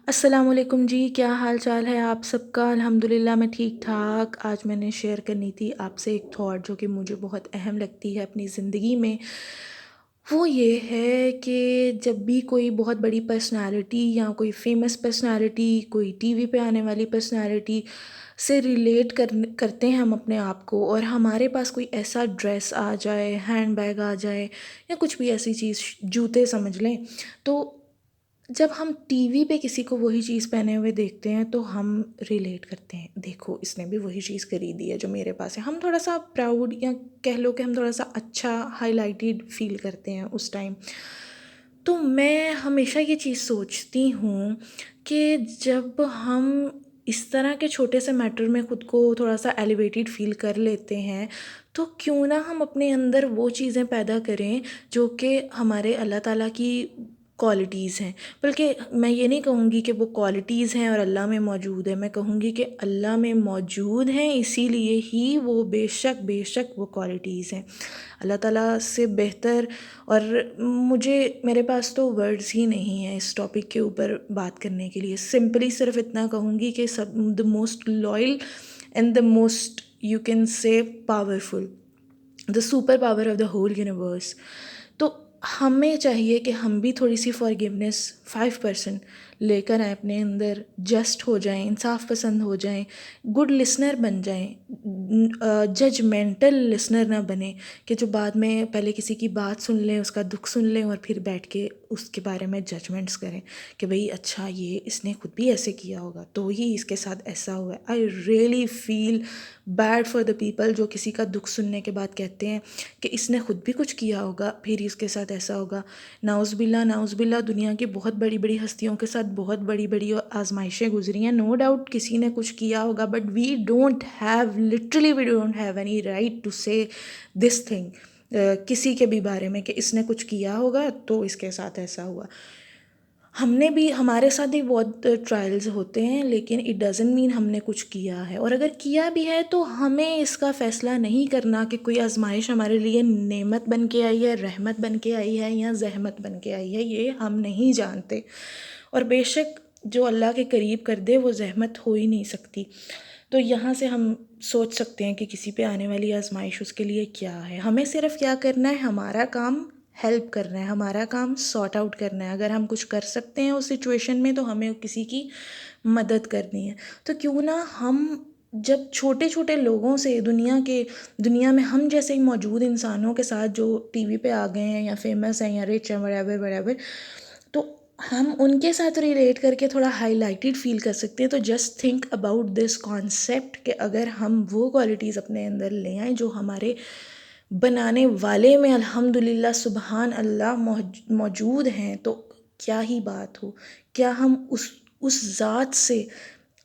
अस्सलामुअलैकुम जी, क्या हाल चाल है आप सबका? अल्हम्दुलिल्लाह मैं ठीक ठाक। आज मैंने शेयर करनी थी आपसे एक थॉट जो कि मुझे बहुत अहम लगती है अपनी ज़िंदगी में। वो ये है कि जब भी कोई बहुत बड़ी पर्सनैलिटी या कोई फेमस पर्सनैलिटी, कोई टीवी पे आने वाली पर्सनैलिटी से रिलेट करते हैं हम अपने आप को, और हमारे पास कोई ऐसा ड्रेस आ जाए, हैंडबैग आ जाए या कुछ भी ऐसी चीज़, जूते समझ लें, तो जब हम टीवी पे किसी को वही चीज़ पहने हुए देखते हैं तो हम रिलेट करते हैं, देखो इसने भी वही चीज़ खरीदी है जो मेरे पास है। हम थोड़ा सा प्राउड, या कह लो कि हम थोड़ा सा अच्छा हाईलाइटेड फील करते हैं उस टाइम। तो मैं हमेशा ये चीज़ सोचती हूँ कि जब हम इस तरह के छोटे से मैटर में ख़ुद को थोड़ा सा एलिवेटेड फील कर लेते हैं, तो क्यों ना हम अपने अंदर वो चीज़ें पैदा करें जो कि हमारे अल्लाह ताला की क्वालिटीज़ हैं। बल्कि मैं ये नहीं कहूँगी कि वो क्वालिटीज़ हैं और अल्लाह में मौजूद है, मैं कहूँगी कि अल्लाह में मौजूद हैं, इसीलिए ही वो बेशक बेशक वो क्वालिटीज़ हैं। अल्लाह ताला से बेहतर, और मुझे, मेरे पास तो वर्ड्स ही नहीं हैं इस टॉपिक के ऊपर बात करने के लिए। सिंपली सिर्फ इतना कहूँगी कि सब the most loyal and the most, you can say, powerful, the super power of the whole universe. तो हमें चाहिए कि हम भी थोड़ी सी फॉरगिवनेस 5% लेकर आए अपने अंदर, जस्ट हो जाएं, इंसाफ पसंद हो जाएं, गुड लिसनर बन जाएं, जजमेंटल लिसनर ना बने कि जो बाद में पहले किसी की बात सुन लें, उसका दुख सुन लें और फिर बैठ के उसके बारे में जजमेंट्स करें कि भाई अच्छा ये इसने खुद भी ऐसे किया होगा तो ही इसके साथ ऐसा हुआ है। I really feel bad for the people जो किसी का दुख सुनने के बाद कहते हैं कि इसने खुद भी कुछ किया होगा फिर इसके साथ ऐसा होगा। नाउज़ुबिल्लाह नाउज़ुबिल्लाह, दुनिया की बहुत बड़ी बड़ी हस्तियों के साथ बहुत बड़ी बड़ी आजमाइशें गुजरी हैं, नो डाउट किसी ने कुछ किया होगा, but we don't have, literally we don't have any right to say this thing किसी के भी बारे में कि इसने कुछ किया होगा तो इसके साथ ऐसा हुआ। हमने भी, हमारे साथ भी बहुत ट्रायल्स होते हैं, लेकिन इट डज़न्ट मीन हमने कुछ किया है, और अगर किया भी है तो हमें इसका फ़ैसला नहीं करना कि कोई आजमाइश हमारे लिए नेमत बन के आई है, रहमत बन के आई है या जहमत बन के आई है, ये हम नहीं जानते। और बेशक जो अल्लाह के करीब कर दे वो जहमत हो ही नहीं सकती। तो यहाँ से हम सोच सकते हैं कि किसी पे आने वाली आजमाइश उसके लिए क्या है। हमें सिर्फ़ क्या करना है, हमारा काम हेल्प करना है, हमारा काम सॉर्ट आउट करना है। अगर हम कुछ कर सकते हैं उस सिचुएशन में तो हमें किसी की मदद करनी है। तो क्यों ना हम, जब छोटे छोटे लोगों से, दुनिया में हम जैसे ही मौजूद इंसानों के साथ जो टीवी पे आ गए हैं या फेमस हैं या रिच हैं, वरेवर वरेवर, तो हम उनके साथ रिलेट करके थोड़ा हाईलाइटेड फील कर सकते हैं। तो just think about this concept कि अगर हम वो क्वालिटीज़ अपने अंदर ले आएँ जो हमारे बनाने वाले में अल्हम्दुलिल्लाह सुबहान अल्लाह मौजूद हैं, तो क्या ही बात हो। क्या हम उस ज़ात से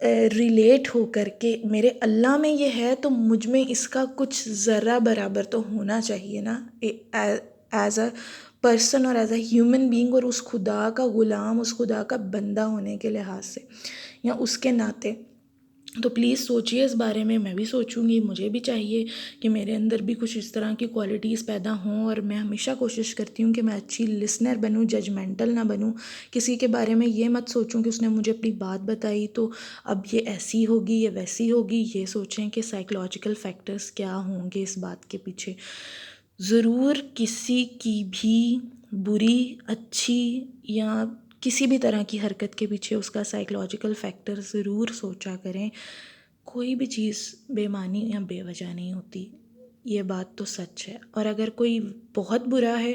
रिलेट हो करके, मेरे अल्लाह में ये है तो मुझ में इसका कुछ ज़रा बराबर तो होना चाहिए ना, एज अ पर्सन और एज अ ह्यूमन बीइंग, और उस खुदा का ग़ुलाम, उस खुदा का बंदा होने के लिहाज से या उसके नाते। तो प्लीज़ सोचिए इस बारे में, मैं भी सोचूंगी। मुझे भी चाहिए कि मेरे अंदर भी कुछ इस तरह की क्वालिटीज़ पैदा हों, और मैं हमेशा कोशिश करती हूँ कि मैं अच्छी लिसनर बनूँ, जजमेंटल ना बनूँ। किसी के बारे में ये मत सोचूं कि उसने मुझे अपनी बात बताई तो अब ये ऐसी होगी या वैसी होगी। ये सोचें कि साइकोलॉजिकल फैक्टर्स क्या होंगे इस बात के पीछे। ज़रूर किसी की भी बुरी, अच्छी या किसी भी तरह की हरकत के पीछे उसका साइकोलॉजिकल फैक्टर ज़रूर सोचा करें। कोई भी चीज़ बेमानी या बेवजह नहीं होती, ये बात तो सच है। और अगर कोई बहुत बुरा है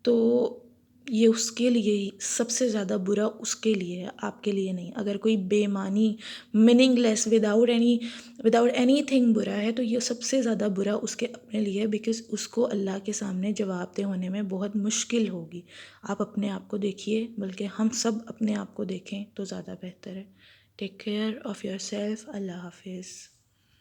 तो ये उसके लिए ही सबसे ज़्यादा बुरा, उसके लिए है, आपके लिए नहीं। अगर कोई बेमानी, मीनिंगलेस, विदाउट एनीथिंग बुरा है तो ये सबसे ज़्यादा बुरा उसके अपने लिए है, बिकॉज़ उसको अल्लाह के सामने जवाबदेह होने में बहुत मुश्किल होगी। आप अपने आप को देखिए, बल्कि हम सब अपने आप को देखें तो ज़्यादा बेहतर है। Take care of yourself. अल्लाह हाफ़िज़।